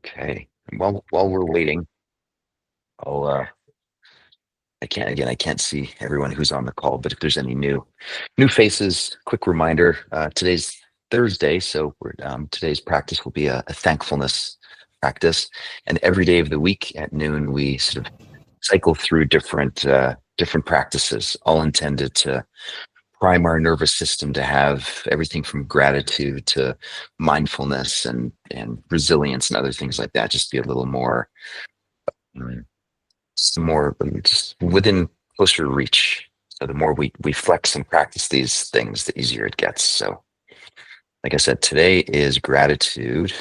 Okay. While we're waiting, I'll I can't see everyone who's on the call, but if there's any new faces, quick reminder, today's Thursday, so today's practice will be a thankfulness practice. And every day of the week at noon, we sort of cycle through different practices, all intended to prime our nervous system to have everything from gratitude to mindfulness and resilience and other things like that, just be a little more mm, just more just within closer reach. So the more we flex and practice these things, the easier it gets. So like I said, today is gratitude.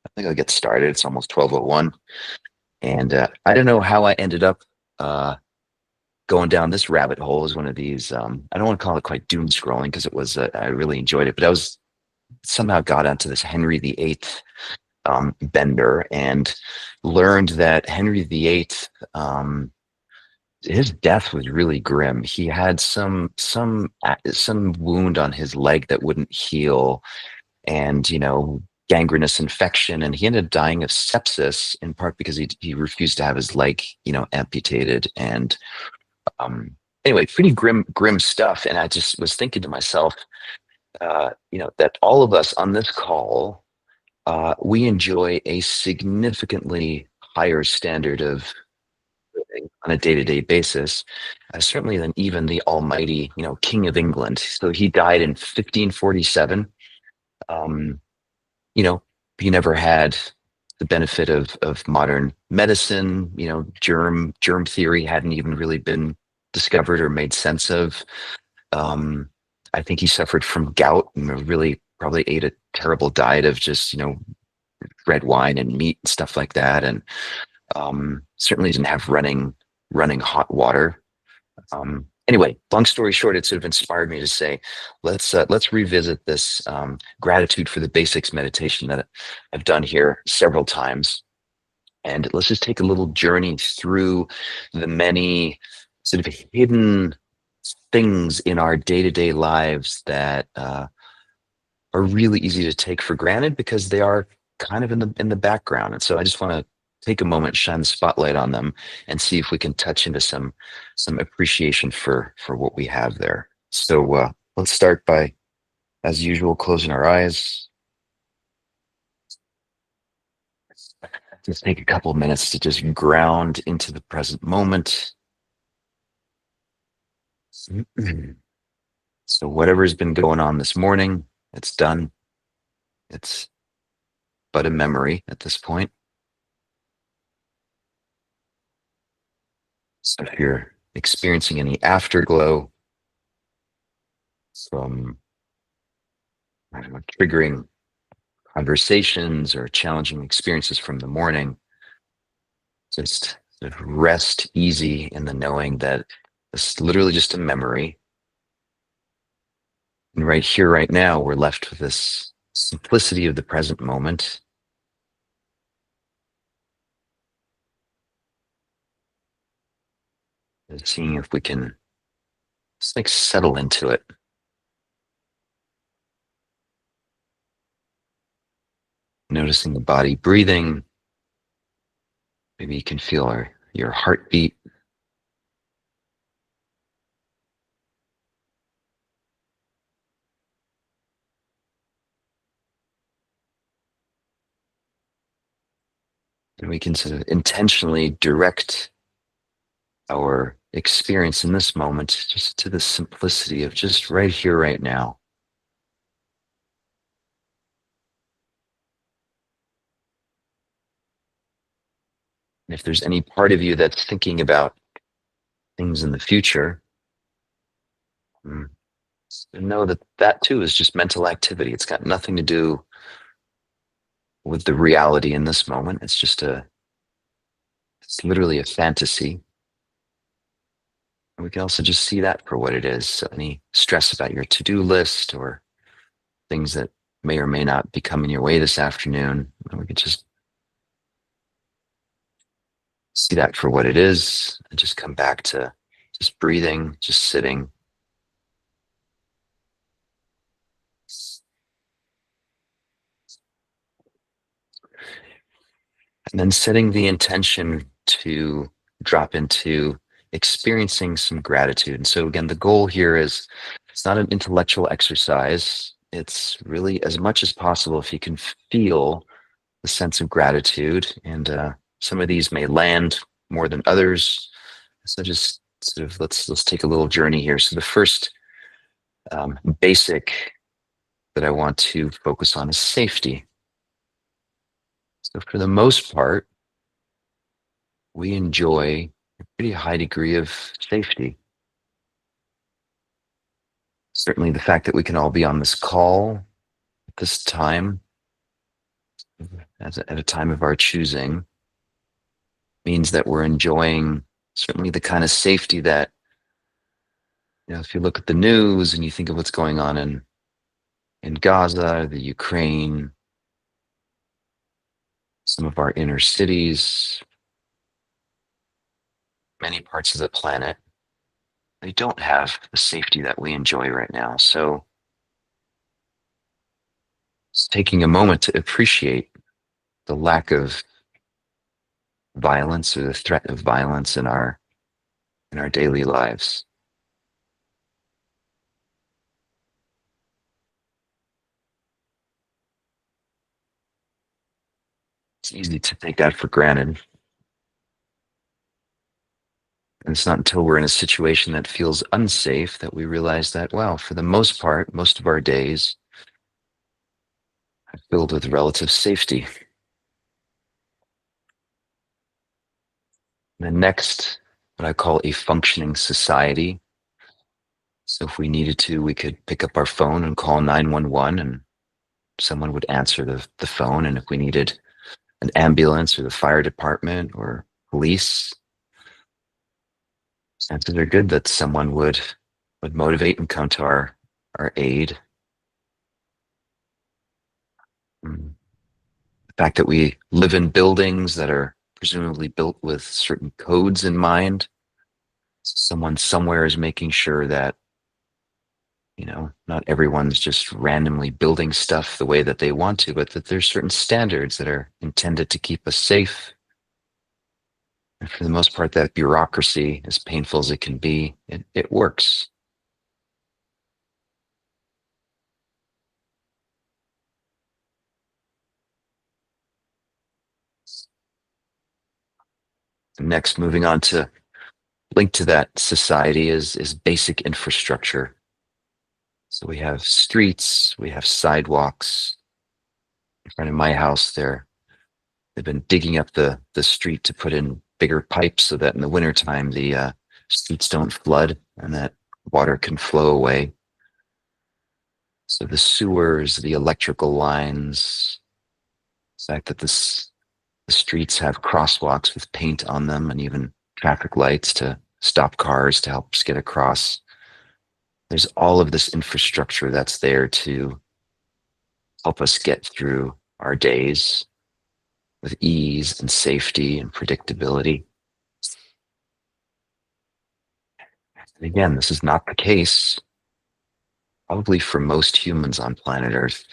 I think I'll get started. It's almost 12:01. And I don't know how I ended up uh, going down this rabbit hole as one of these. I don't want to call it quite doom scrolling because it was, I really enjoyed it, but I was somehow got onto this Henry VIII bender and learned that Henry VIII, his death was really grim. He had some wound on his leg that wouldn't heal, and gangrenous infection, and he ended up dying of sepsis in part because he refused to have his leg amputated. And anyway, pretty grim stuff. And I just was thinking to myself, that all of us on this call, we enjoy a significantly higher standard of living on a day-to-day basis, certainly than even the almighty, King of England. So he died in 1547. Um, you know, he never had the benefit of modern medicine. Germ theory hadn't even really been discovered or made sense of. Um, I think he suffered from gout and really probably ate a terrible diet of just, red wine and meat and stuff like that. And certainly didn't have running hot water. Anyway, long story short, it sort of inspired me to say, let's revisit this gratitude for the basics meditation that I've done here several times, and let's just take a little journey through the many sort of hidden things in our day-to-day lives that are really easy to take for granted because they are kind of in the background. And so I just want to take a moment, shine the spotlight on them, and see if we can touch into some appreciation for what we have there. So let's start by, as usual, closing our eyes. Just take a couple of minutes to just ground into the present moment. So whatever's been going on this morning, it's done. It's but a memory at this point. So if you're experiencing any afterglow from, I don't know, triggering conversations or challenging experiences from the morning, just sort of rest easy in the knowing that it's literally just a memory. And right here, right now, we're left with this simplicity of the present moment. And seeing if we can just like settle into it. Noticing the body breathing. Maybe you can feel your heartbeat. And we can sort of intentionally direct our experience in this moment just to the simplicity of just right here, right now. And if there's any part of you that's thinking about things in the future, mm, know that that too is just mental activity. It's got nothing to do with the reality in this moment. It's literally a fantasy. And we can also just see that for what it is. So any stress about your to-do list or things that may or may not be coming your way this afternoon, we could just see that for what it is and just come back to just breathing, just sitting. And then setting the intention to drop into experiencing some gratitude. And so, again, the goal here is it's not an intellectual exercise. It's really as much as possible if you can feel the sense of gratitude. And some of these may land more than others. So just sort of let's take a little journey here. So the first basic that I want to focus on is safety. So for the most part, we enjoy a pretty high degree of safety. Certainly the fact that we can all be on this call at this time, at a time of our choosing, means that we're enjoying certainly the kind of safety that, if you look at the news and you think of what's going on in Gaza, the Ukraine, some of our inner cities, many parts of the planet, they don't have the safety that we enjoy right now. So it's taking a moment to appreciate the lack of violence or the threat of violence in our daily lives. It's easy to take that for granted. And it's not until we're in a situation that feels unsafe that we realize that, wow, for the most part, most of our days are filled with relative safety. And then next, what I call a functioning society. So if we needed to, we could pick up our phone and call 911 and someone would answer the phone. And if we needed an ambulance or the fire department or police, chances are good that someone would motivate and come to our aid. Mm. The fact that we live in buildings that are presumably built with certain codes in mind. Someone somewhere is making sure that, not everyone's just randomly building stuff the way that they want to, but that there's certain standards that are intended to keep us safe. And for the most part, that bureaucracy, as painful as it can be, it works. Next, moving on to linked to that society is basic infrastructure. So we have streets, we have sidewalks. In front of my house, they've been digging up the street to put in bigger pipes so that in the wintertime the streets don't flood and that water can flow away. So the sewers, the electrical lines, the fact that the streets have crosswalks with paint on them and even traffic lights to stop cars to help us get across. There's all of this infrastructure that's there to help us get through our days with ease and safety and predictability. And again, this is not the case probably for most humans on planet Earth.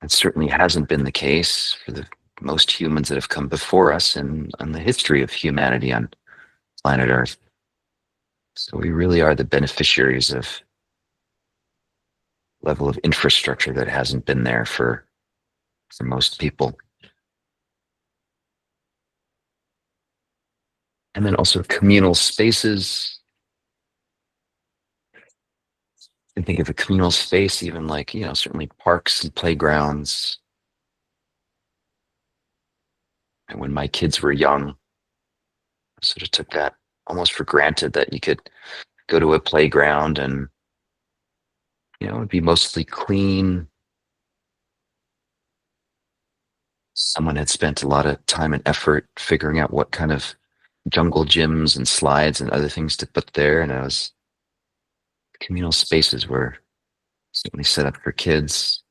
It certainly hasn't been the case for the most humans that have come before us in the history of humanity on planet Earth. So we really are the beneficiaries of level of infrastructure that hasn't been there for most people. And then also communal spaces. You can think of a communal space, even like, certainly parks and playgrounds. And when my kids were young, I sort of took that almost for granted that you could go to a playground and, it'd be mostly clean. Someone had spent a lot of time and effort figuring out what kind of jungle gyms and slides and other things to put there. And it was communal spaces were certainly set up for kids.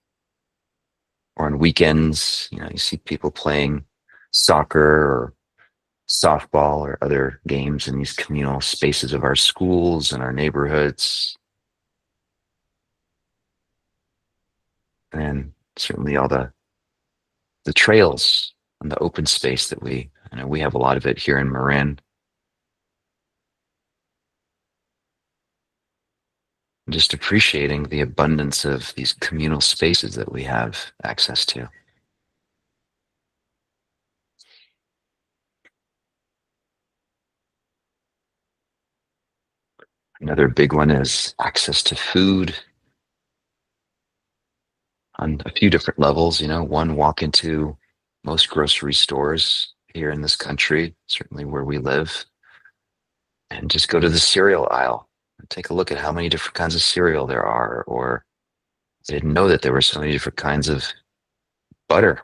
Or on weekends, you see people playing soccer or softball or other games in these communal spaces of our schools and our neighborhoods. And certainly all the the trails and the open space that we have a lot of it here in Marin. Just appreciating the abundance of these communal spaces that we have access to. Another big one is access to food on a few different levels. One, walk into most grocery stores here in this country, certainly where we live, and just go to the cereal aisle and take a look at how many different kinds of cereal there are. Or I didn't know that there were so many different kinds of butter,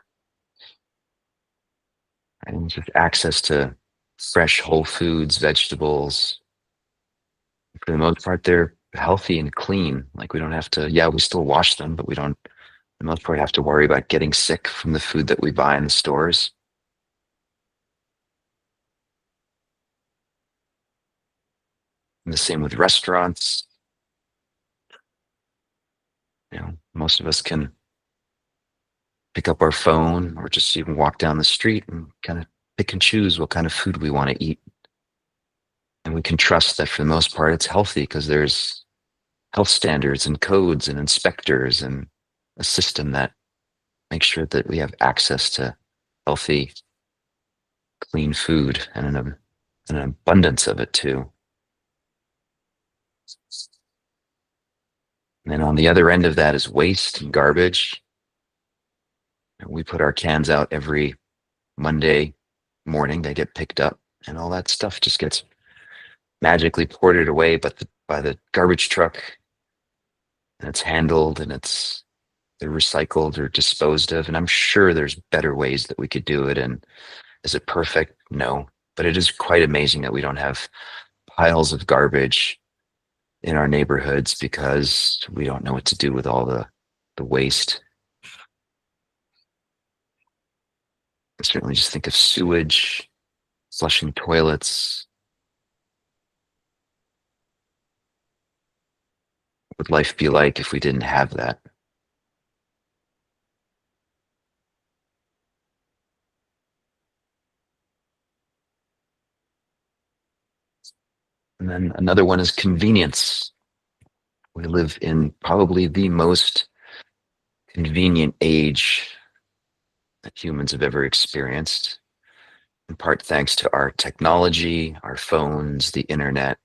and just access to fresh whole foods, vegetables. For the most part, they're healthy and clean. Like, we don't have to, yeah, we still wash them, but we don't, for the most part, have to worry about getting sick from the food that we buy in the stores. And the same with restaurants. Most of us can pick up our phone or just even walk down the street and kind of pick and choose what kind of food we want to eat. And we can trust that for the most part it's healthy because there's health standards and codes and inspectors and a system that makes sure that we have access to healthy, clean food and an abundance of it too. And then on the other end of that is waste and garbage. We put our cans out every Monday morning. They get picked up, and all that stuff just gets magically ported away by the garbage truck, and it's handled, and they're recycled or disposed of. And I'm sure there's better ways that we could do it. And is it perfect? No. But it is quite amazing that we don't have piles of garbage in our neighborhoods because we don't know what to do with all the waste. I certainly just think of sewage, flushing toilets. What would life be like if we didn't have that? And then another one is convenience. We live in probably the most convenient age that humans have ever experienced, in part thanks to our technology, our phones, the internet.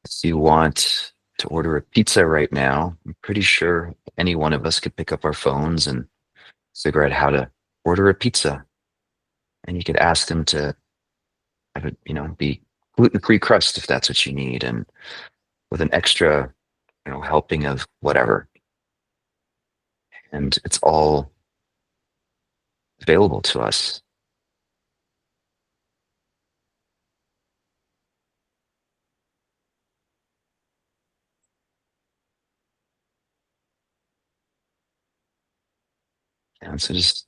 If you want to order a pizza right now, I'm pretty sure any one of us could pick up our phones and figure out how to order a pizza. And you could ask them to have it, be gluten-free crust if that's what you need, and with an extra, helping of whatever. And it's all available to us. And so just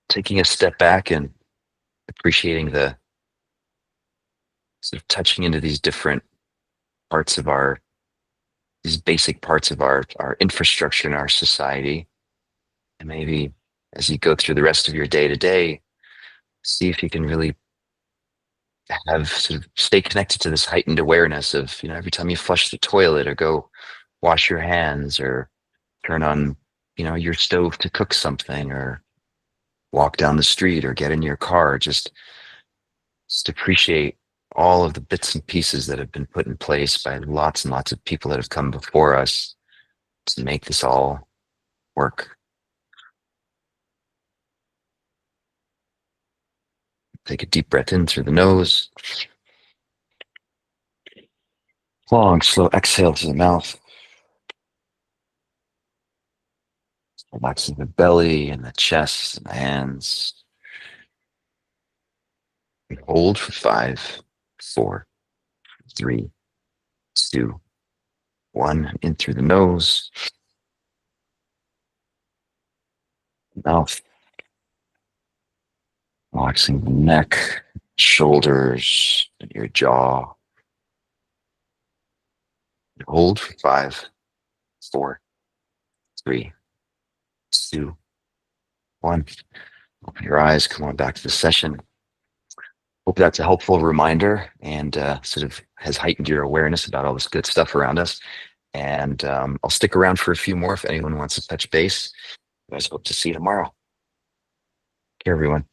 taking a step back and appreciating the sort of touching into these different parts of these basic parts of our infrastructure in our society. And maybe as you go through the rest of your day to day, see if you can really have sort of stay connected to this heightened awareness of, every time you flush the toilet or go wash your hands or turn on, your stove to cook something or walk down the street or get in your car, just appreciate all of the bits and pieces that have been put in place by lots and lots of people that have come before us to make this all work. Take a deep breath in through the nose, long, slow exhale through the mouth, relaxing the belly and the chest and the hands. And hold for 5, 4, 3, 2, 1. In through the nose, mouth, relaxing the neck, shoulders, and your jaw. And hold for 5, 4, 3, 2, One, open your eyes, come on back to the session. Hope that's a helpful reminder and sort of has heightened your awareness about all this good stuff around us. And I'll stick around for a few more if anyone wants to touch base. You guys, hope to see you tomorrow. Take care, everyone.